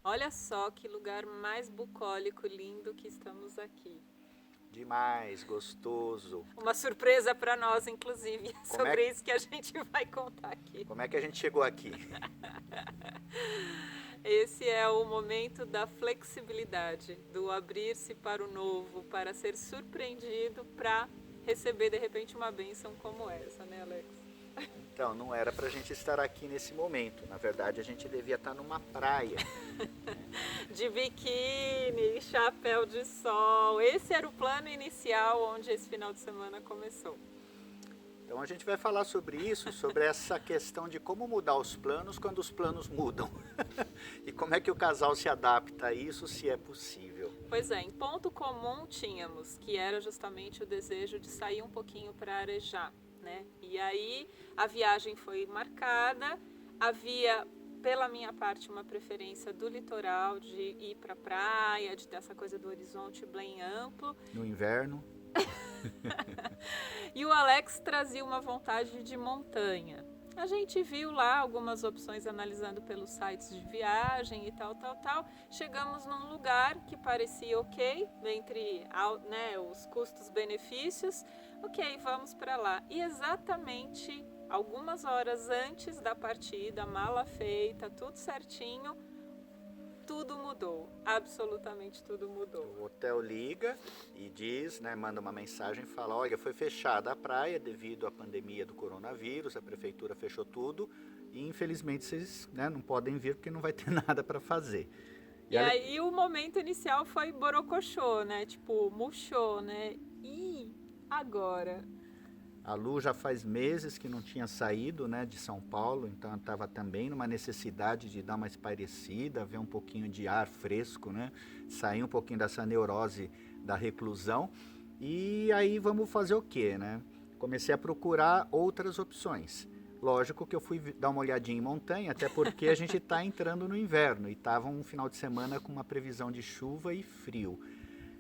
Olha só que lugar mais bucólico, lindo que estamos aqui. Demais, gostoso. Uma surpresa para nós, inclusive, Como é, sobre isso que a gente vai contar aqui. como é que a gente chegou aqui? Esse é o momento da flexibilidade, do abrir-se para o novo, para ser surpreendido, para receber de repente uma bênção como essa, né, Alex? Então, não era pra gente estar aqui nesse momento. Na verdade, a gente devia estar numa praia. De biquíni, chapéu de sol. Esse era o plano inicial onde esse final de semana começou. Então, a gente vai falar sobre isso, sobre essa questão de como mudar os planos quando os planos mudam. E como é que o casal se adapta a isso, se é possível. Pois é, em ponto comum tínhamos, que era justamente o desejo de sair um pouquinho para arejar, né? E aí a viagem foi marcada, havia pela minha parte uma preferência do litoral, de ir para a praia, de ter essa coisa do horizonte bem amplo. No inverno, E o Alex trazia uma vontade de montanha. A gente viu lá algumas opções analisando pelos sites de viagem e tal. Chegamos num lugar que parecia ok, entre né, os custos-benefícios. Ok, vamos para lá. E exatamente algumas horas antes da partida, mala feita, tudo certinho, tudo mudou. Absolutamente tudo mudou. o hotel liga e diz, né, manda uma mensagem e fala, olha, foi fechada a praia devido à pandemia do coronavírus, a prefeitura fechou tudo e infelizmente vocês, né, não podem vir porque não vai ter nada para fazer. E aí o momento inicial foi borocochô, né? Tipo, murchou, né? E agora? A Lu já faz meses que não tinha saído, né, de São Paulo, então estava também numa necessidade de dar uma espairecida, ver um pouquinho de ar fresco, né, sair um pouquinho dessa neurose da reclusão. E aí vamos fazer o quê, né? Comecei a procurar outras opções. Lógico que eu fui dar uma olhadinha em montanha, até porque a gente está entrando no inverno e estava um final de semana com uma previsão de chuva e frio.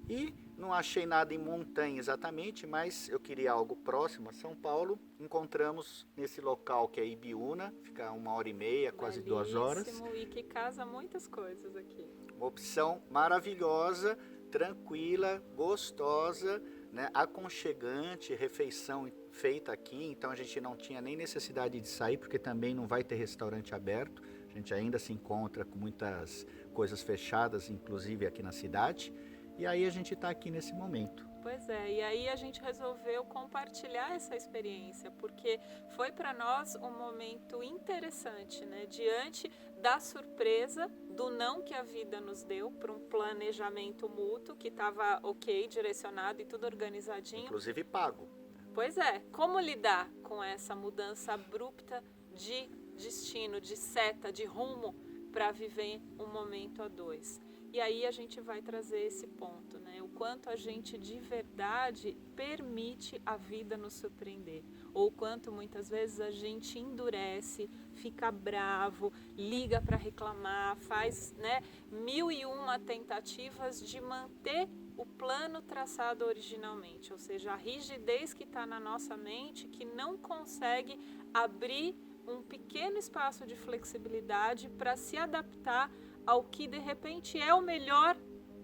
E não achei nada em montanha exatamente, mas eu queria algo próximo a São Paulo. Encontramos nesse local que é Ibiúna, fica 1h30, quase 2 horas. Belíssimo e que casa muitas coisas aqui. Uma opção maravilhosa, tranquila, gostosa, né, aconchegante, refeição feita aqui, então a gente não tinha nem necessidade de sair, porque também não vai ter restaurante aberto. A gente ainda se encontra com muitas coisas fechadas, inclusive aqui na cidade. E aí a gente está aqui nesse momento. Pois é, e aí a gente resolveu compartilhar essa experiência, porque foi para nós um momento interessante, né? Diante da surpresa do não que a vida nos deu para um planejamento mútuo que estava ok, direcionado e tudo organizadinho. Inclusive pago. Pois é, como lidar com essa mudança abrupta de destino, de seta, de rumo para viver um momento a dois? E aí a gente vai trazer esse ponto, né? O quanto a gente de verdade permite a vida nos surpreender. Ou o quanto muitas vezes a gente endurece, fica bravo, liga para reclamar, faz, né, 1001 tentativas de manter o plano traçado originalmente. Ou seja, a rigidez que está na nossa mente que não consegue abrir um pequeno espaço de flexibilidade para se adaptar ao que de repente é o melhor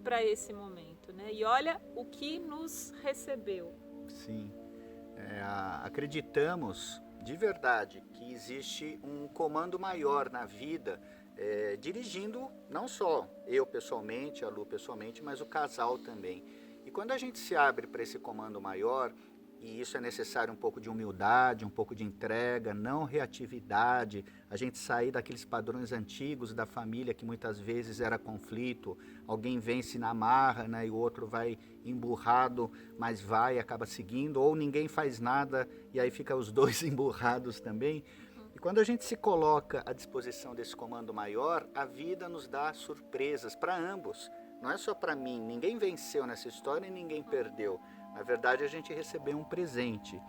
para esse momento, né? E olha o que nos recebeu. Sim. Acreditamos de verdade que existe um comando maior na vida, dirigindo não só eu pessoalmente, a Lu pessoalmente, mas o casal também. E quando a gente se abre para esse comando maior, e isso é necessário um pouco de humildade, um pouco de entrega, não reatividade, a gente sair daqueles padrões antigos da família que muitas vezes era conflito, alguém vence na marra, né, e o outro vai emburrado, mas vai e acaba seguindo, ou ninguém faz nada e aí fica os dois emburrados também. E quando a gente se coloca à disposição desse comando maior, a vida nos dá surpresas para ambos. Não é só para mim, ninguém venceu nessa história e ninguém perdeu. Na verdade, a gente recebeu um presente.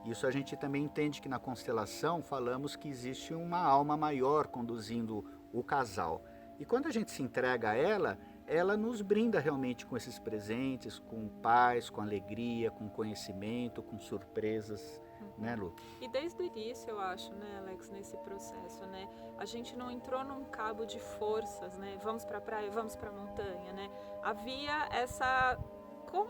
Isso a gente também entende que na constelação falamos que existe uma alma maior conduzindo o casal. E quando a gente se entrega a ela nos brinda realmente com esses presentes, com paz, com alegria, com conhecimento, com surpresas. né, Lu? E desde o início, eu acho, né, Alex, nesse processo, né, a gente não entrou num cabo de forças, né, vamos para a praia, vamos para a montanha, né, havia essa,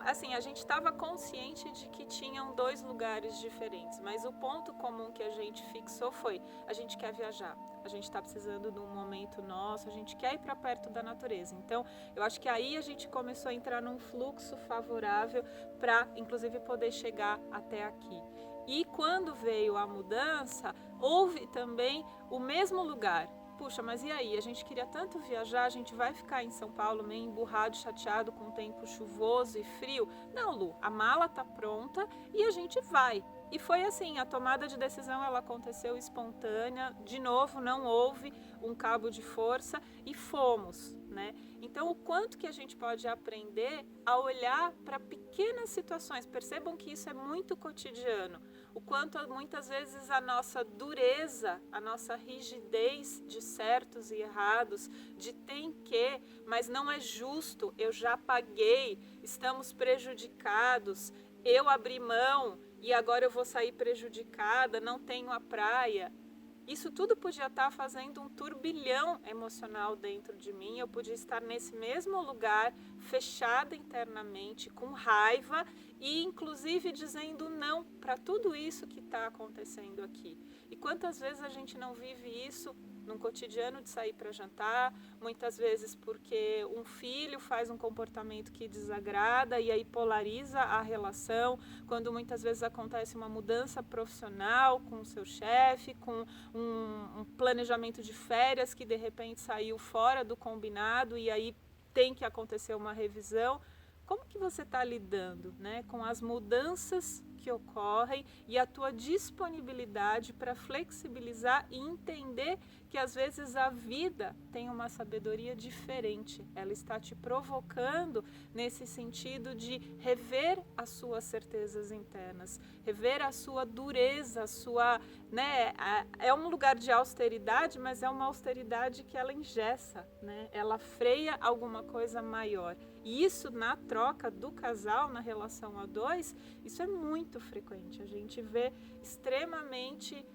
assim, a gente estava consciente de que tinham dois lugares diferentes, mas o ponto comum que a gente fixou foi, a gente quer viajar, a gente está precisando de um momento nosso, a gente quer ir para perto da natureza. Então, eu acho que aí a gente começou a entrar num fluxo favorável para, inclusive, poder chegar até aqui. E quando veio a mudança, houve também o mesmo lugar. Puxa, mas e aí? A gente queria tanto viajar, a gente vai ficar em São Paulo meio emburrado, chateado com o tempo chuvoso e frio? Não, Lu, a mala tá pronta e a gente vai. E foi assim, a tomada de decisão ela aconteceu espontânea, de novo não houve um cabo de força e fomos, né? Então, o quanto que a gente pode aprender a olhar para pequenas situações, percebam que isso é muito cotidiano, o quanto muitas vezes a nossa dureza, a nossa rigidez de certos e errados, de tem que, mas não é justo, eu já paguei, estamos prejudicados, eu abri mão e agora eu vou sair prejudicada, não tenho a praia. Isso tudo podia estar fazendo um turbilhão emocional dentro de mim. Eu podia estar nesse mesmo lugar, fechada internamente, com raiva e, inclusive, dizendo não para tudo isso que está acontecendo aqui. E quantas vezes a gente não vive isso num cotidiano de sair para jantar, muitas vezes porque um filho faz um comportamento que desagrada e aí polariza a relação, quando muitas vezes acontece uma mudança profissional com o seu chefe, com um planejamento de férias que de repente saiu fora do combinado e aí tem que acontecer uma revisão. Como que você está lidando, né, com as mudanças que ocorrem e a tua disponibilidade para flexibilizar e entender que às vezes a vida tem uma sabedoria diferente. Ela está te provocando nesse sentido de rever as suas certezas internas, rever a sua dureza, a sua, né, é um lugar de austeridade, mas é uma austeridade que ela engessa, né? Ela freia alguma coisa maior. E isso na troca do casal, na relação a dois, isso é muito frequente. A gente vê extremamente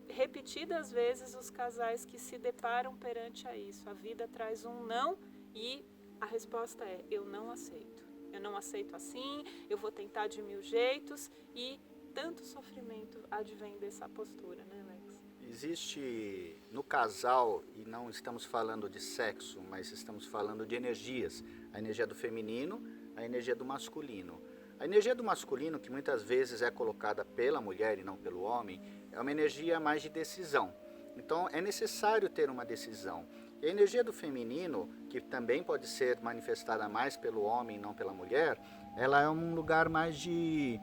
repetidas vezes os casais que se deparam perante a isso. A vida traz um não e a resposta é: eu não aceito. Eu não aceito assim, eu vou tentar de mil jeitos e tanto sofrimento advém dessa postura, né, Alex? Existe no casal, e não estamos falando de sexo, mas estamos falando de energias. A energia do feminino, a energia do masculino. A energia do masculino, que muitas vezes é colocada pela mulher e não pelo homem, é uma energia mais de decisão. Então é necessário ter uma decisão. E a energia do feminino, que também pode ser manifestada mais pelo homem e não pela mulher, ela é um lugar mais de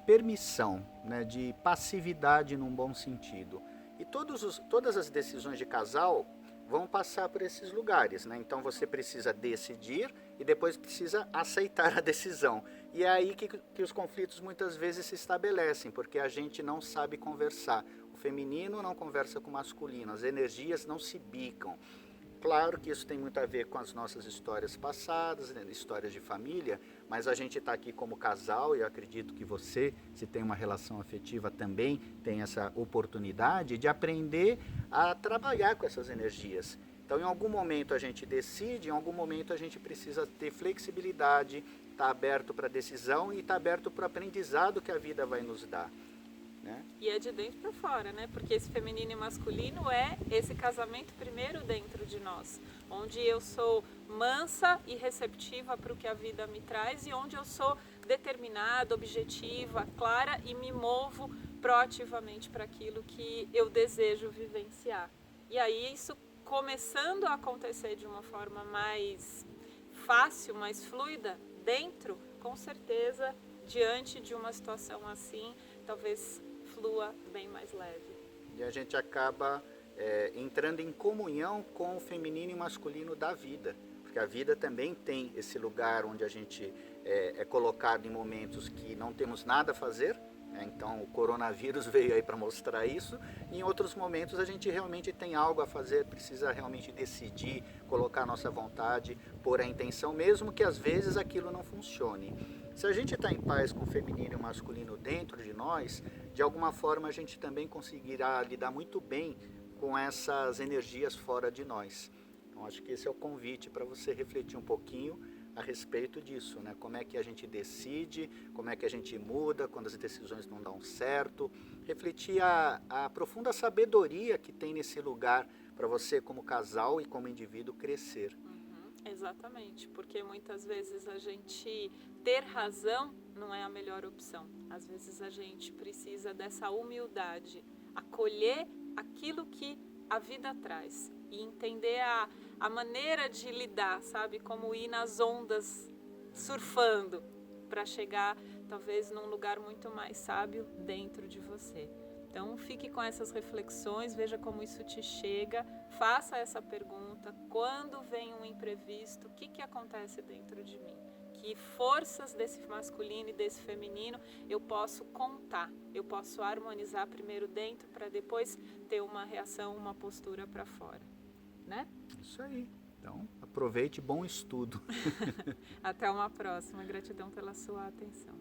permissão, né, de passividade num bom sentido. E todas as decisões de casal vão passar por esses lugares, né? Então você precisa decidir e depois precisa aceitar a decisão. E é aí que os conflitos muitas vezes se estabelecem, porque a gente não sabe conversar. O feminino não conversa com o masculino, as energias não se bicam. Claro que isso tem muito a ver com as nossas histórias passadas, né, histórias de família, mas a gente está aqui como casal e eu acredito que você, se tem uma relação afetiva, também tem essa oportunidade de aprender a trabalhar com essas energias. Então, em algum momento a gente decide, em algum momento a gente precisa ter flexibilidade, estar aberto para a decisão e estar aberto para o aprendizado que a vida vai nos dar. Né? E é de dentro para fora, né? Porque esse feminino e masculino é esse casamento primeiro dentro de nós, onde eu sou mansa e receptiva para o que a vida me traz e onde eu sou determinada, objetiva, clara e me movo proativamente para aquilo que eu desejo vivenciar. E aí isso começando a acontecer de uma forma mais fácil, mais fluida dentro, com certeza, diante de uma situação assim, talvez flua bem mais leve. E a gente acaba entrando em comunhão com o feminino e masculino da vida, porque a vida também tem esse lugar onde a gente é colocado em momentos que não temos nada a fazer, né? Então o coronavírus veio aí para mostrar isso, e em outros momentos a gente realmente tem algo a fazer, precisa realmente decidir, colocar a nossa vontade, pôr a intenção, mesmo que às vezes aquilo não funcione. Se a gente está em paz com o feminino e o masculino dentro de nós, de alguma forma a gente também conseguirá lidar muito bem com essas energias fora de nós. Então acho que esse é o convite para você refletir um pouquinho a respeito disso, né? Como é que a gente decide, como é que a gente muda quando as decisões não dão certo. Refletir a profunda sabedoria que tem nesse lugar para você como casal e como indivíduo crescer. Exatamente, porque muitas vezes a gente ter razão não é a melhor opção. Às vezes a gente precisa dessa humildade, acolher aquilo que a vida traz e entender a maneira de lidar, sabe? Como ir nas ondas surfando para chegar talvez num lugar muito mais sábio dentro de você. Então fique com essas reflexões, veja como isso te chega, faça essa pergunta, quando vem um imprevisto, o que acontece dentro de mim? Que forças desse masculino e desse feminino eu posso contar, eu posso harmonizar primeiro dentro para depois ter uma reação, uma postura para fora, né? Isso aí. Então, aproveite, bom estudo. Até uma próxima. Gratidão pela sua atenção.